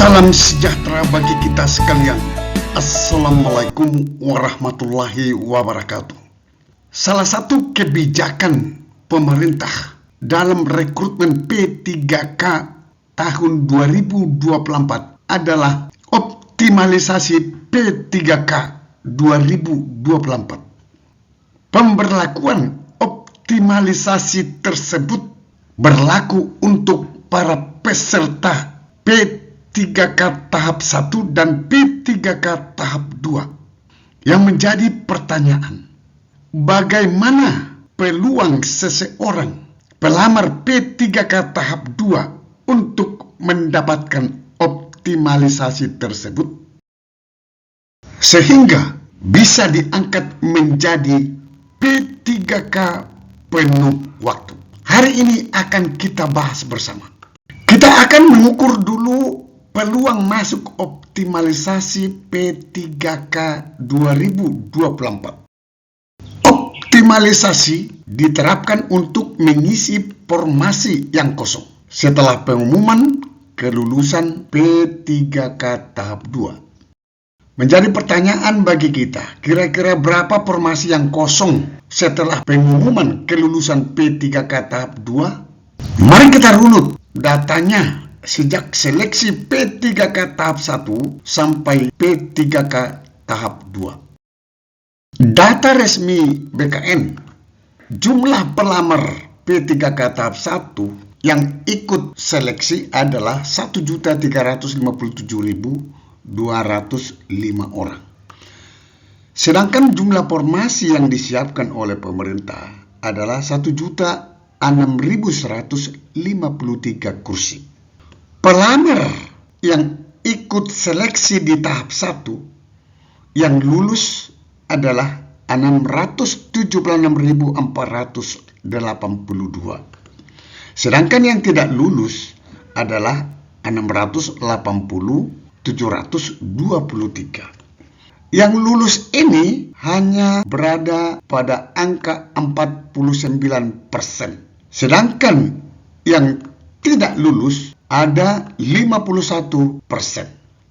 Salam sejahtera bagi kita sekalian. Assalamualaikum warahmatullahi wabarakatuh. Salah satu kebijakan pemerintah dalam rekrutmen P3K tahun 2024 adalah optimalisasi P3K 2024. Pemberlakuan optimalisasi tersebut berlaku untuk para peserta P3K tahap 1 dan P3K tahap 2. Yang menjadi pertanyaan, bagaimana peluang seseorang pelamar P3K tahap 2 untuk mendapatkan optimalisasi tersebut sehingga bisa diangkat menjadi P3K penuh waktu? Hari ini akan kita bahas bersama. Kita akan mengukur dulu peluang masuk optimalisasi P3K 2024. Optimalisasi diterapkan untuk mengisi formasi yang kosong setelah pengumuman kelulusan P3K tahap 2. Menjadi pertanyaan bagi kita, kira-kira berapa formasi yang kosong setelah pengumuman kelulusan P3K tahap 2? Mari kita runut datanya sejak seleksi P3K tahap 1 sampai P3K tahap 2. Data resmi BKN, jumlah pelamar P3K tahap 1 yang ikut seleksi adalah 1.357.205 orang. Sedangkan jumlah formasi yang disiapkan oleh pemerintah adalah 1.006.153 kursi. Pelamar yang ikut seleksi di tahap 1 yang lulus adalah 676.482. Sedangkan yang tidak lulus adalah 680.723. Yang lulus ini hanya berada pada angka 49%. Sedangkan yang tidak lulus ada 51%.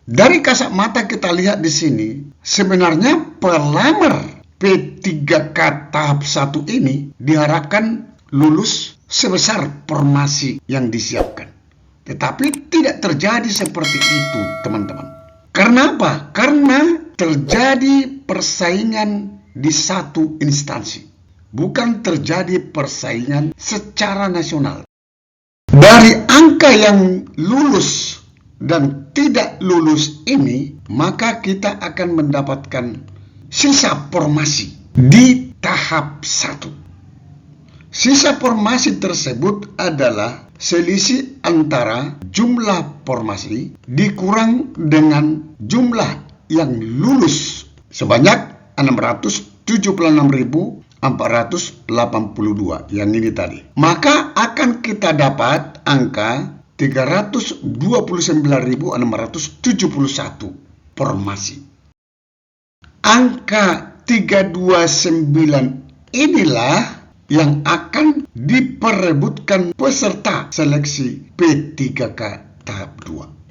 Dari kasat mata kita lihat di sini, sebenarnya pelamar P3K tahap 1 ini diharapkan lulus sebesar formasi yang disiapkan. Tetapi tidak terjadi seperti itu, teman-teman. Karena apa? Karena terjadi persaingan di satu instansi, bukan terjadi persaingan secara nasional. Dari angka yang lulus dan tidak lulus ini, maka kita akan mendapatkan sisa formasi di tahap 1. Sisa formasi tersebut adalah selisih antara jumlah formasi dikurang dengan jumlah yang lulus sebanyak 676.482 yang ini tadi. Maka akan kita dapat angka 329.671 formasi. Angka 329 inilah yang akan diperebutkan peserta seleksi P3K tahap 2.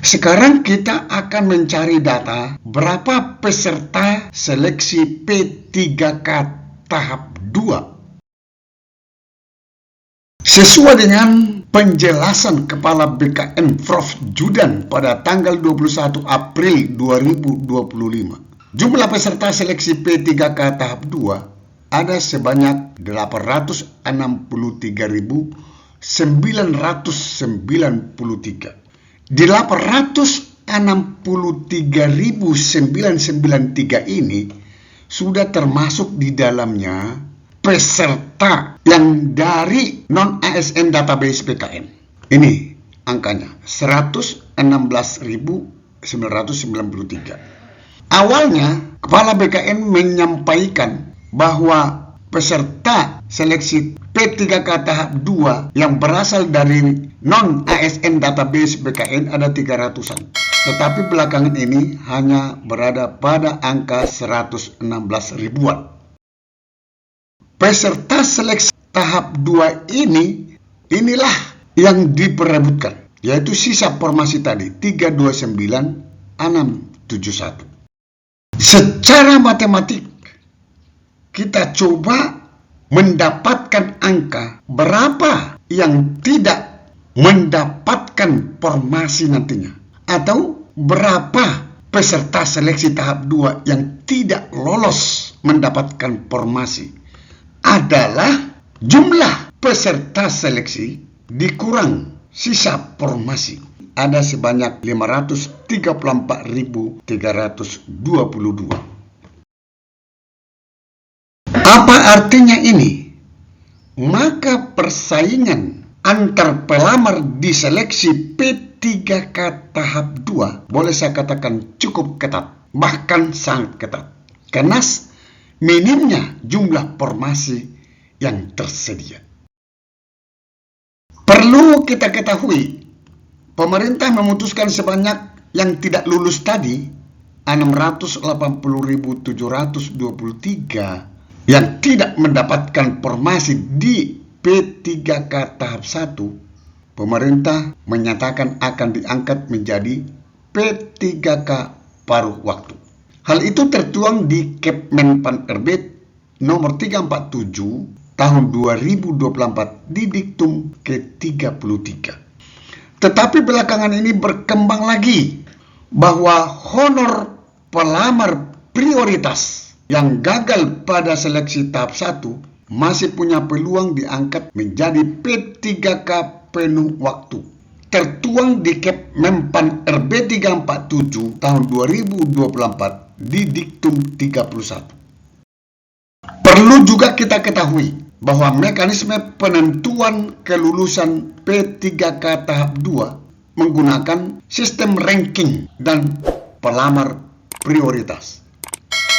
Sekarang kita akan mencari data berapa peserta seleksi P3K tahap 2. Sesuai dengan penjelasan Kepala BKN Prof. Judan pada tanggal 21 April 2025, jumlah peserta seleksi P3K tahap 2 ada sebanyak 863.993. Di 863.993 ini sudah termasuk di dalamnya peserta yang dari non-ASN database BKN. Ini angkanya 116.993. Awalnya Kepala BKN menyampaikan bahwa peserta seleksi P3K tahap 2 yang berasal dari non-ASN database BKN ada 300-an. Tetapi belakangan ini hanya berada pada angka 116 ribuan. Peserta seleksi tahap 2 inilah yang diperebutkan. yaitu sisa formasi tadi 329671. Secara matematik kita coba mendapatkan angka berapa yang tidak mendapatkan formasi nantinya, atau berapa peserta seleksi tahap 2 yang tidak lolos mendapatkan formasi. Adalah jumlah peserta seleksi dikurang sisa formasi. Ada sebanyak 534.322. Apa artinya ini? Maka persaingan antar pelamar di seleksi P3K tahap 2 boleh saya katakan cukup ketat, bahkan sangat ketat, karena minimnya jumlah formasi yang tersedia. Perlu kita ketahui, pemerintah memutuskan sebanyak yang tidak lulus tadi 680.723 yang tidak mendapatkan formasi di P3K tahap 1. Pemerintah menyatakan akan diangkat menjadi P3K paruh waktu. Hal itu tertuang di Kepmenpan RB nomor 347 tahun 2024 di diktum ke-33. Tetapi belakangan ini berkembang lagi bahwa honor pelamar prioritas yang gagal pada seleksi tahap 1 masih punya peluang diangkat menjadi P3K penuh waktu. Tertuang di Kepmenpan RB 347 tahun 2024 di diktum 31. Perlu juga kita ketahui bahwa mekanisme penentuan kelulusan P3K tahap 2 menggunakan sistem ranking dan pelamar prioritas.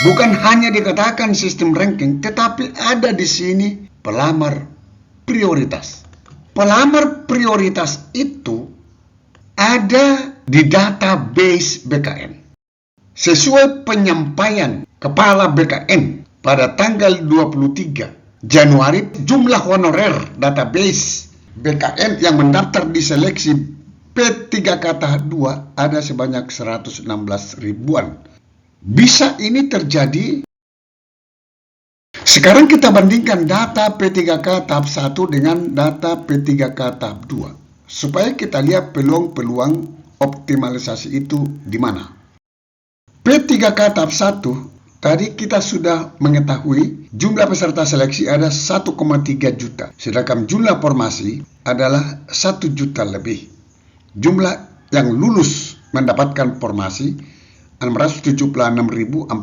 Bukan hanya dikatakan sistem ranking, tetapi ada di sini pelamar prioritas. Pelamar prioritas itu ada di database BKN. Sesuai penyampaian Kepala BKN pada tanggal 23 Januari, jumlah honorer database BKN yang mendaftar di seleksi P3K tahap 2 ada sebanyak 116 ribuan. Bisa ini terjadi. Sekarang kita bandingkan data P3K tahap 1 dengan data P3K tahap 2 supaya kita lihat peluang-peluang optimalisasi itu di mana. P3K tahap 1 tadi kita sudah mengetahui jumlah peserta seleksi ada 1,3 juta, sedangkan jumlah formasi adalah 1 juta lebih. Jumlah yang lulus mendapatkan formasi 676.482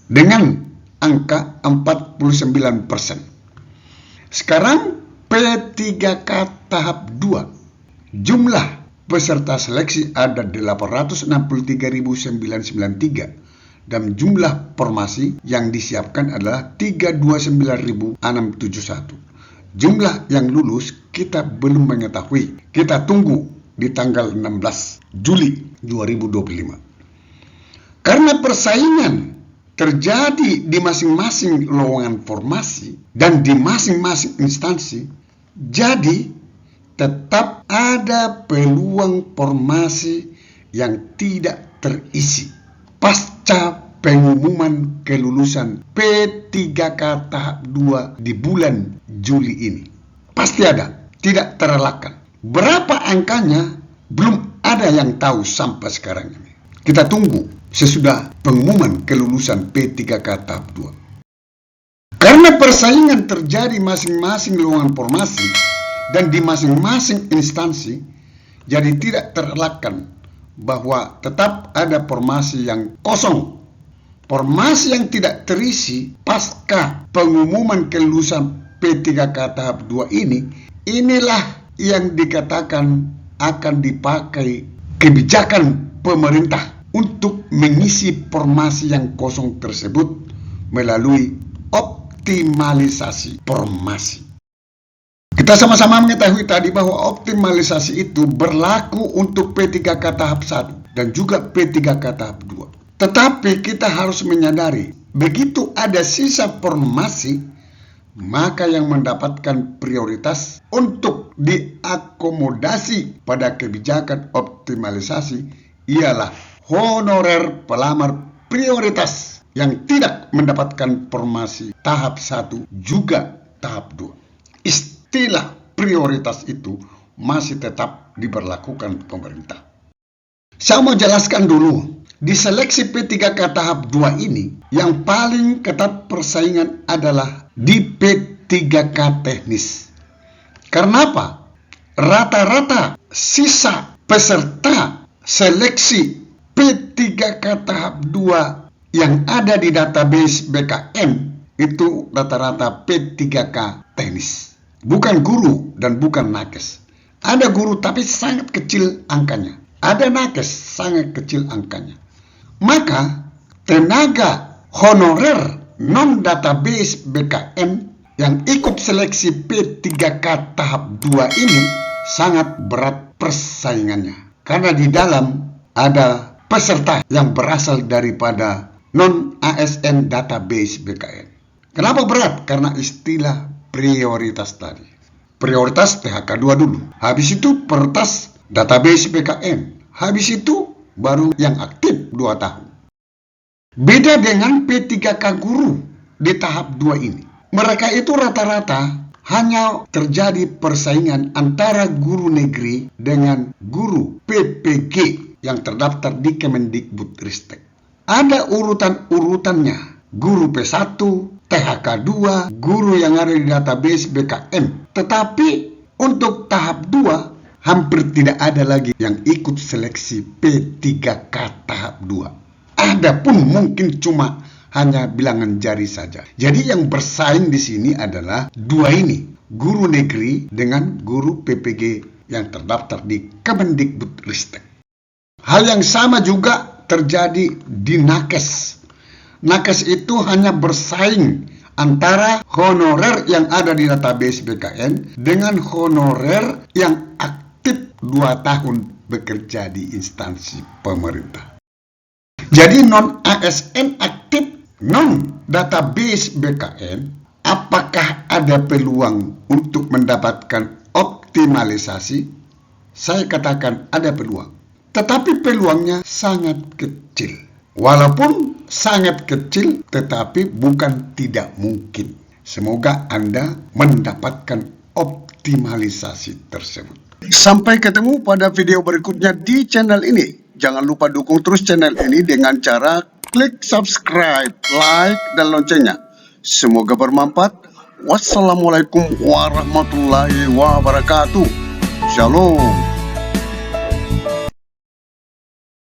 dengan angka 49%. Sekarang P3K tahap 2 jumlah peserta seleksi ada 863.993 dan jumlah formasi yang disiapkan adalah 329.671. Jumlah yang lulus kita belum mengetahui. Kita tunggu di tanggal 16 Juli 2025. Karena persaingan terjadi di masing-masing lowongan formasi dan di masing-masing instansi, jadi tetap ada peluang formasi yang tidak terisi pasca pengumuman kelulusan P3K tahap 2 di bulan Juli ini. Pasti ada, tidak terelakkan. Berapa angkanya belum ada yang tahu sampai sekarang ini. Kita tunggu sesudah pengumuman kelulusan P3K tahap 2. Karena persaingan terjadi masing-masing lowongan formasi dan di masing-masing instansi, jadi tidak terelakkan bahwa tetap ada formasi yang kosong. Formasi yang tidak terisi pasca pengumuman kelulusan P3K tahap 2 ini, inilah yang dikatakan akan dipakai kebijakan pemerintah untuk mengisi formasi yang kosong tersebut melalui optimalisasi formasi. Kita sama-sama mengetahui tadi bahwa optimalisasi itu berlaku untuk P3K tahap 1 dan juga P3K tahap 2. Tetapi kita harus menyadari, begitu ada sisa formasi, maka yang mendapatkan prioritas untuk diakomodasi pada kebijakan optimalisasi ialah honorer pelamar prioritas yang tidak mendapatkan formasi tahap 1 juga tahap 2. Istilah prioritas itu masih tetap diberlakukan pemerintah. Saya mau jelaskan dulu, di seleksi P3K tahap 2 ini, yang paling ketat persaingan adalah di P3K teknis. Karena apa? Rata-rata sisa peserta seleksi P3K tahap 2 yang ada di database BKN itu rata-rata P3K teknis. Bukan guru dan bukan nakes. Ada guru tapi sangat kecil angkanya. Ada nakes sangat kecil angkanya. Maka tenaga honorer non-database BKN yang ikut seleksi P3K tahap 2 ini sangat berat persaingannya. Karena di dalam ada peserta yang berasal daripada non-ASN database BKN. Kenapa berat? Karena istilah prioritas tadi. Prioritas THK 2 dulu. Habis itu prioritas database BKN. Habis itu baru yang aktif 2 tahun. Beda dengan P3K guru di tahap 2 ini. Mereka itu rata-rata hanya terjadi persaingan antara guru negeri dengan guru PPG yang terdaftar di Kemendikbudristek. Ada urutan-urutannya. Guru P1, THK 2, guru yang ada di database BKN. Tetapi untuk tahap 2 hampir tidak ada lagi yang ikut seleksi P3K tahap 2. Ada pun mungkin cuma hanya bilangan jari saja. Jadi yang bersaing di sini adalah 2 ini, guru negeri dengan guru PPG yang terdaftar di Kemendikbudristek. Hal yang sama juga terjadi di nakes. Nakes itu hanya bersaing antara honorer yang ada di database BKN dengan honorer yang aktif 2 tahun bekerja di instansi pemerintah. Jadi non-ASN aktif non-database BKN, apakah ada peluang untuk mendapatkan optimalisasi? Saya katakan ada peluang. Tetapi peluangnya sangat kecil. Walaupun sangat kecil, tetapi bukan tidak mungkin. Semoga Anda mendapatkan optimalisasi tersebut. Sampai ketemu pada video berikutnya di channel ini. Jangan lupa dukung terus channel ini dengan cara klik subscribe, like, dan loncengnya. Semoga bermanfaat. Wassalamualaikum warahmatullahi wabarakatuh. Shalom.